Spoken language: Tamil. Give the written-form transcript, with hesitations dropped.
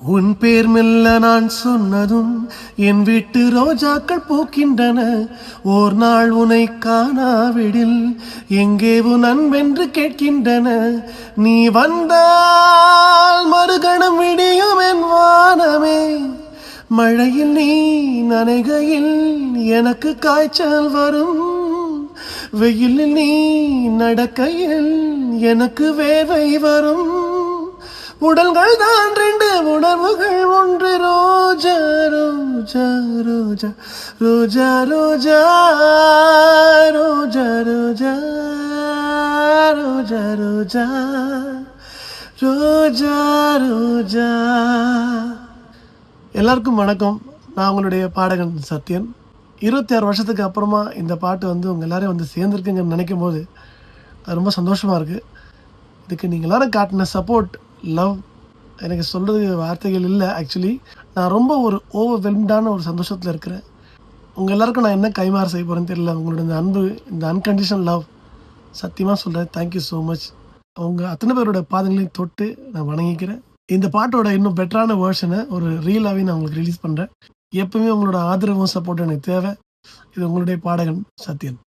உன் பேர் மெல்ல நான் சொன்னதும் என் வீட்டு ரோஜாக்கள் பூக்கின்றன. ஓர் நாள் உனை காணாவிடில் எங்கே உன் அன்பென்று கேட்கின்றன. நீ வந்தால் மறுகணம் விடியும் என் வானமே. மழையில் நீ நனைகையில் எனக்கு காய்ச்சல் வரும். வெயிலில் நீ நடக்கையில் எனக்கு வேர்வை வரும். உடல்கள் தான் ரெண்டு, உணர்வுகள் ஒன்று. ரோஜா ரோஜா ரோஜா ரோஜா ரோஜா ரோஜா ரோஜா ரோஜா ரோஜா ரோஜா ரோஜா. எல்லாருக்கும் வணக்கம். நான் உங்களுடைய பாடகன் சத்யன். 26 வருஷத்துக்கு அப்புறமா இந்த பாட்டு உங்கள் எல்லாரையும் சேர்ந்துருக்குங்கன்னு நினைக்கும் போது அது ரொம்ப சந்தோஷமாக இருக்குது. இதுக்கு நீங்கள் எல்லாரும் காட்டின சப்போர்ட், லவ், எனக்கு சொல்கிறதுக்கு வார்த்தைகள் இல்லை. ஆக்சுவலி நான் ரொம்ப ஒரு ஓவர்வெல்ம்டான ஒரு சந்தோஷத்தில் இருக்கிறேன். உங்கள் எல்லாருக்கும் நான் என்ன கைமாறு செய்ய போகிறேன்னு தெரியல. உங்களோட இந்த அன்பு, இந்த அன்கண்டிஷனல் லவ், சத்தியமாக சொல்கிறேன். Thank you so much. அவங்க அத்தனை பேரோட பாதங்களையும் தொட்டு நான் வணங்கிக்கிறேன். இந்த பாட்டோட இன்னும் பெட்டரான வேர்ஷனை ஒரு ரீலாகவே நான் உங்களுக்கு ரிலீஸ் பண்ணுறேன். எப்பவுமே உங்களோட ஆதரவும் சப்போர்ட் எனக்கு தேவை. இது உங்களுடைய பாடகன் சத்யன்.